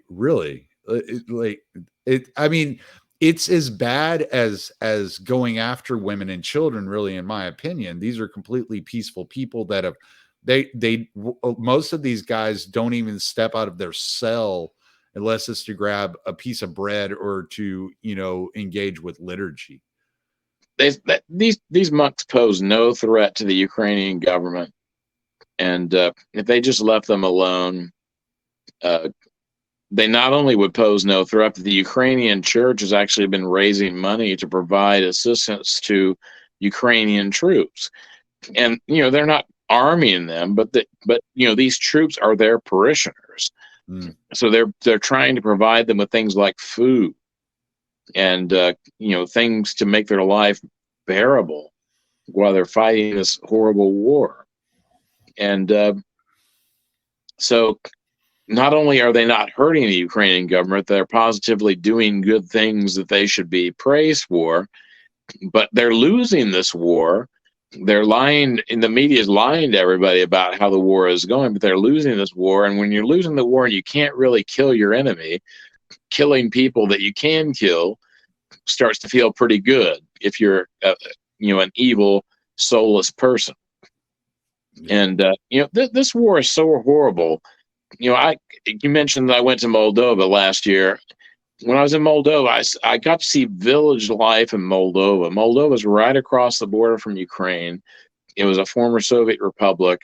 Speaker 1: really, I mean, it's as bad as going after women and children, really, in my opinion. These are completely peaceful people that have, most of these guys don't even step out of their cell unless it's to grab a piece of bread or to, engage with liturgy.
Speaker 2: These monks pose no threat to the Ukrainian government. And if they just left them alone, they not only would pose no threat, but the Ukrainian church has actually been raising money to provide assistance to Ukrainian troops. And, they're not arming them, but these troops are their parishioners. So they're trying to provide them with things like food and things to make their life bearable while they're fighting this horrible war. And so not only are they not hurting the Ukrainian government, they're positively doing good things that they should be praised for, but they're losing this war. They're lying, and the media is lying to everybody about how the war is going, but they're losing this war. And when you're losing the war and you can't really kill your enemy, killing people that you can kill starts to feel pretty good if you're an evil, soulless person. And this war is so horrible. You mentioned that I went to Moldova last year. When I was in Moldova, I got to see village life in Moldova. Moldova is right across the border from Ukraine. It was a former Soviet republic.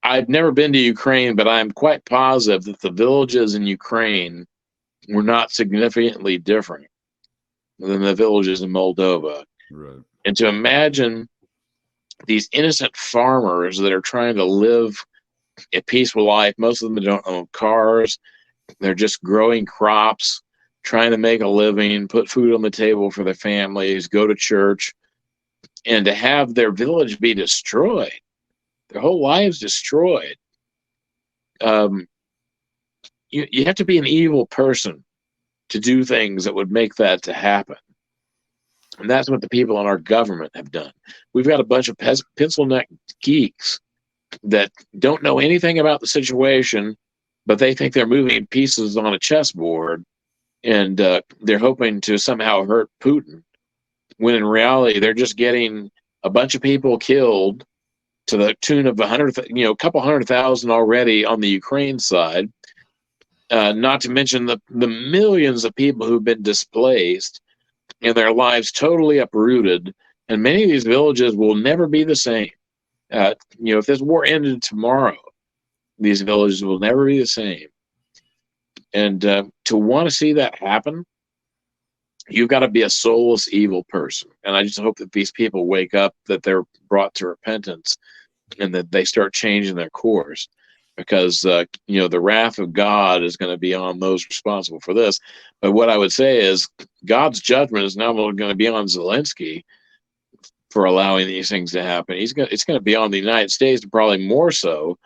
Speaker 2: I've never been to Ukraine, but I'm quite positive that the villages in Ukraine were not significantly different than the villages in Moldova.
Speaker 1: Right.
Speaker 2: And to imagine these innocent farmers that are trying to live a peaceful life, most of them don't own cars. They're just growing crops, trying to make a living, put food on the table for their families, go to church, and to have their village be destroyed, their whole lives destroyed. You have to be an evil person to do things that would make that to happen. And that's what the people in our government have done. We've got a bunch of pencil-neck geeks that don't know anything about the situation, but they think they're moving pieces on a chessboard, and they're hoping to somehow hurt Putin, when in reality they're just getting a bunch of people killed to the tune of a couple 100,000 already on the Ukraine side, not to mention the millions of people who've been displaced and their lives totally uprooted, and many of these villages will never be the same. If this war ended tomorrow, these villages will never be the same. And to want to see that happen, you've got to be a soulless, evil person. And I just hope that these people wake up, that they're brought to repentance, and that they start changing their course. Because, the wrath of God is going to be on those responsible for this. But what I would say is God's judgment is now going to be on Zelensky for allowing these things to happen. It's going to be on the United States, probably more so,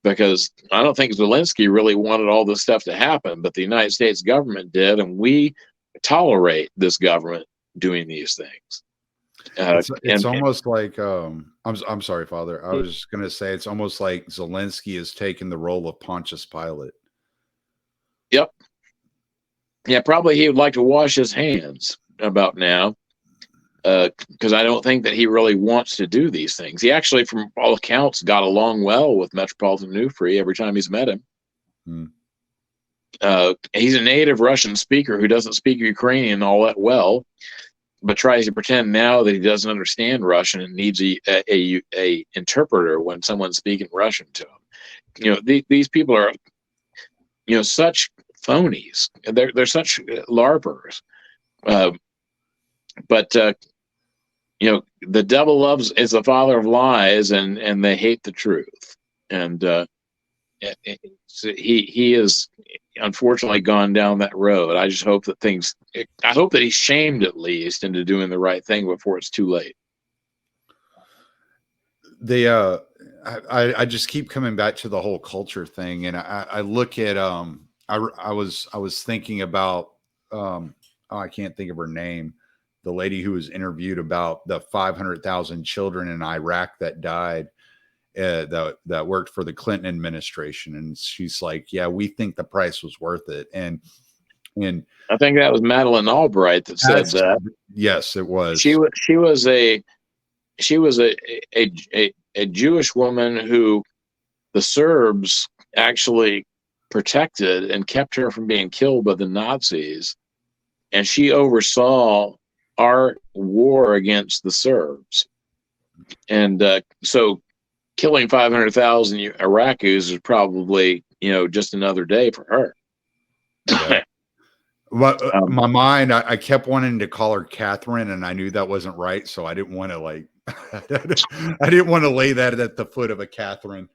Speaker 2: because I don't think Zelensky really wanted all this stuff to happen, but the United States government did, and we tolerate this government doing these things.
Speaker 1: It's almost like I'm sorry, Father. I was just going to say it's almost like Zelensky has taken the role of Pontius Pilate.
Speaker 2: Yep. Yeah, probably he would like to wash his hands about now, because I don't think that he really wants to do these things. He actually, from all accounts, got along well with Metropolitan Nufri every time he's met him. He's a native Russian speaker who doesn't speak Ukrainian all that well, but tries to pretend now that he doesn't understand Russian and needs a interpreter when someone's speaking Russian to him. These people are, such phonies. They're such larpers. But the devil is the father of lies, and they hate the truth. And he is unfortunately gone down that road. I just hope that I hope that he's shamed at least into doing the right thing before it's too late.
Speaker 1: I just keep coming back to the whole culture thing, and I look at I was thinking about I can't think of her name, the lady who was interviewed about the 500,000 children in Iraq that died. That worked for the Clinton administration, and she's like, "Yeah, we think the price was worth it." And
Speaker 2: I think that was Madeleine Albright that said that.
Speaker 1: Yes, it was.
Speaker 2: She was a Jewish woman who the Serbs actually protected and kept her from being killed by the Nazis, and she oversaw our war against the Serbs, and so. Killing 500,000 Iraqis is probably, just another day for her.
Speaker 1: Yeah. Well, my mind, I kept wanting to call her Catherine, and I knew that wasn't right, so I didn't want to I didn't want to lay that at the foot of a Catherine.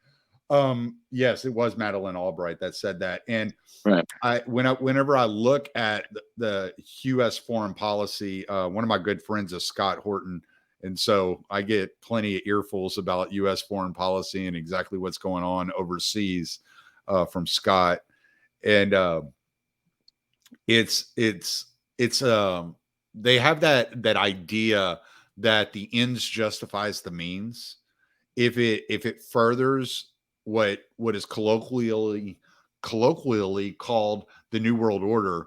Speaker 1: Yes, it was Madeleine Albright that said that. And
Speaker 2: Right.
Speaker 1: whenever I look at the U.S. foreign policy, one of my good friends is Scott Horton, and so I get plenty of earfuls about U.S. foreign policy and exactly what's going on overseas from Scott. And it's they have that idea that the ends justifies the means. If it furthers what is colloquially called the New World Order,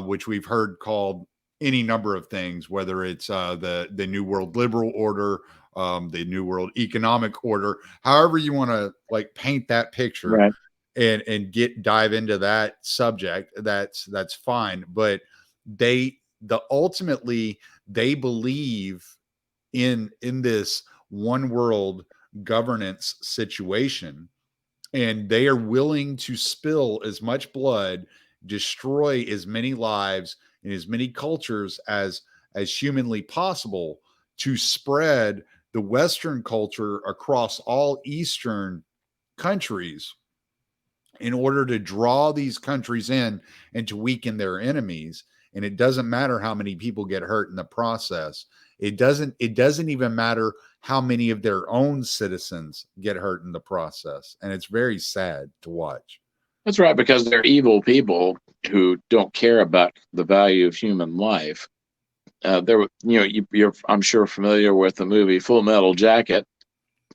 Speaker 1: which we've heard called any number of things, whether it's the New World Liberal Order, the New World Economic Order, however you want to like paint that picture,
Speaker 2: Right.
Speaker 1: and dive into that subject, that's fine. But ultimately they believe in this one world governance situation, and they are willing to spill as much blood, destroy as many lives and as many cultures as humanly possible, to spread the Western culture across all Eastern countries in order to draw these countries in and to weaken their enemies. And it doesn't matter how many people get hurt in the process. It doesn't even matter how many of their own citizens get hurt in the process. And it's very sad to watch.
Speaker 2: That's right, because they're evil people who don't care about the value of human life. You're I'm sure familiar with the movie Full Metal Jacket,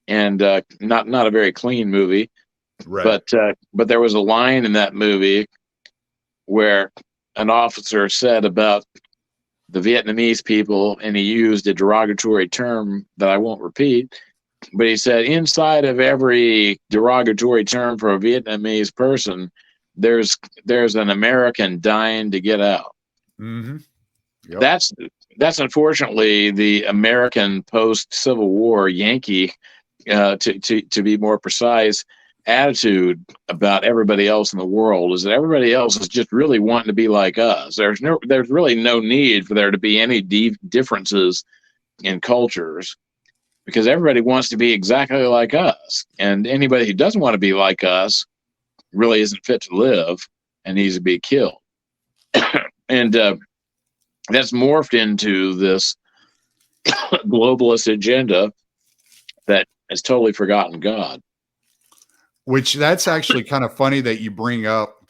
Speaker 2: and not a very clean movie,
Speaker 1: Right.
Speaker 2: but there was a line in that movie where an officer said about the Vietnamese people, and he used a derogatory term that I won't repeat, but he said inside of every derogatory term for a Vietnamese person, there's an American dying to get out.
Speaker 1: Mm-hmm. Yep.
Speaker 2: That's unfortunately the American post-Civil War Yankee, to be more precise, attitude about everybody else in the world, is that everybody else is just really wanting to be like us. There's really no need for there to be any differences in cultures, because everybody wants to be exactly like us, and anybody who doesn't want to be like us really isn't fit to live and needs to be killed. And that's morphed into this globalist agenda that has totally forgotten God.
Speaker 1: Which that's actually kind of funny that you bring up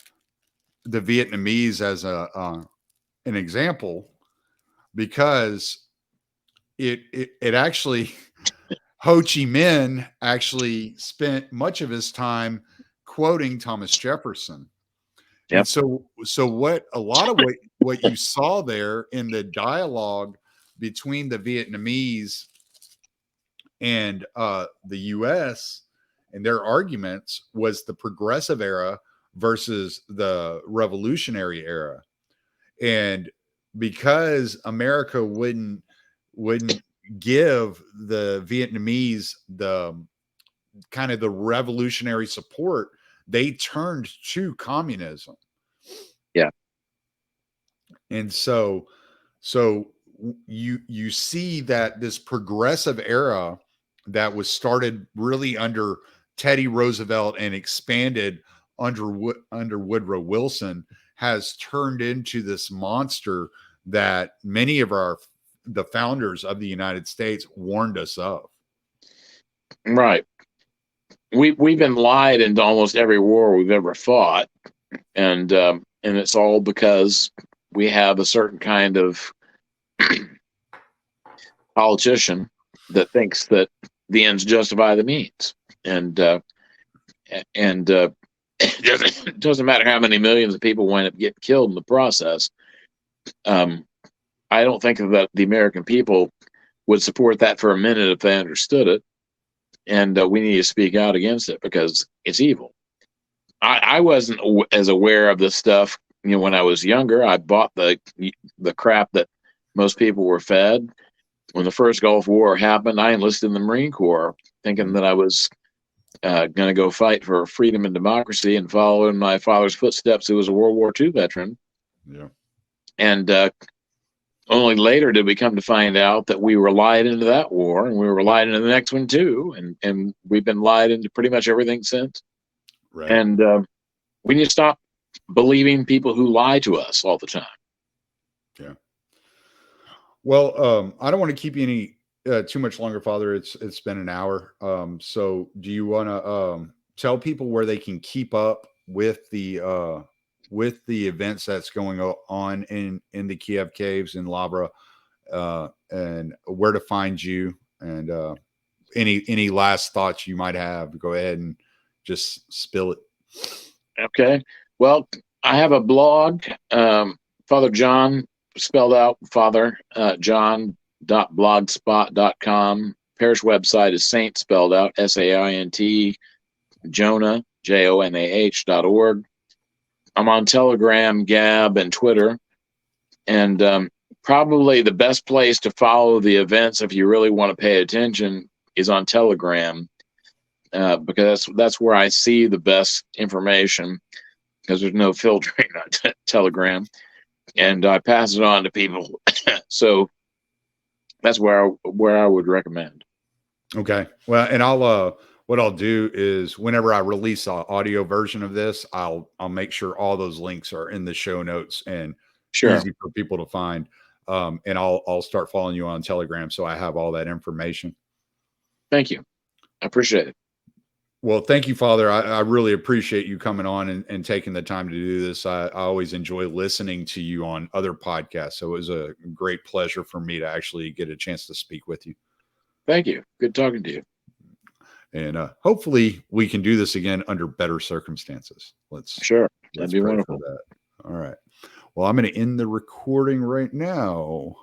Speaker 1: the Vietnamese as an example, because it actually Ho Chi Minh actually spent much of his time quoting Thomas Jefferson.
Speaker 2: Yep.
Speaker 1: And so what you saw there in the dialogue between the Vietnamese and the US and their arguments was the progressive era versus the revolutionary era. And because America wouldn't give the Vietnamese the kind of the revolutionary support, they turned to communism.
Speaker 2: Yeah.
Speaker 1: And so you see that this progressive era that was started really under Teddy Roosevelt and expanded under Woodrow Wilson has turned into this monster that many of the founders of the United States warned us of.
Speaker 2: Right. We've been lied into almost every war we've ever fought, and it's all because we have a certain kind of politician that thinks that the ends justify the means, and it doesn't matter how many millions of people wind up getting killed in the process. I don't think that the American people would support that for a minute if they understood it, and we need to speak out against it because it's evil. I wasn't as aware of this stuff, when I was younger. I bought the crap that most people were fed. When the first Gulf War happened, I enlisted in the Marine Corps, thinking that I was going to go fight for freedom and democracy and follow in my father's footsteps, who was a World War II veteran.
Speaker 1: Yeah.
Speaker 2: And Only later did we come to find out that we were lied into that war, and we were lied into the next one too, and we've been lied into pretty much everything since.
Speaker 1: Right.
Speaker 2: And we need to stop believing people who lie to us all the time.
Speaker 1: Yeah. Well, I don't want to keep you any too much longer, Father. It's been an hour. So do you want to tell people where they can keep up with the events that's going on in the Kiev Caves in Lavra, and where to find you, and any last thoughts you might have? Go ahead and just spill it.
Speaker 2: Okay. Well, I have a blog, Father John, spelled out Father John.blogspot.com. Parish website is Saint, spelled out SAINT, Jonah, JONAH.org. I'm on Telegram, Gab, and Twitter. And probably the best place to follow the events if you really want to pay attention is on Telegram, because that's where I see the best information, because there's no filtering on Telegram, and I pass it on to people. So that's where I would recommend.
Speaker 1: Okay. Well, and I'll what I'll do is whenever I release an audio version of this, I'll make sure all those links are in the show notes and
Speaker 2: Sure.
Speaker 1: easy for people to find. And I'll start following you on Telegram so I have all that information.
Speaker 2: Thank you. I appreciate it.
Speaker 1: Well, thank you, Father. I really appreciate you coming on and taking the time to do this. I always enjoy listening to you on other podcasts. So it was a great pleasure for me to actually get a chance to speak with you.
Speaker 2: Thank you. Good talking to you.
Speaker 1: And hopefully we can do this again under better circumstances.
Speaker 2: Sure. That'd be
Speaker 1: pray
Speaker 2: wonderful.
Speaker 1: for that. All right. Well, I'm going to end the recording right now.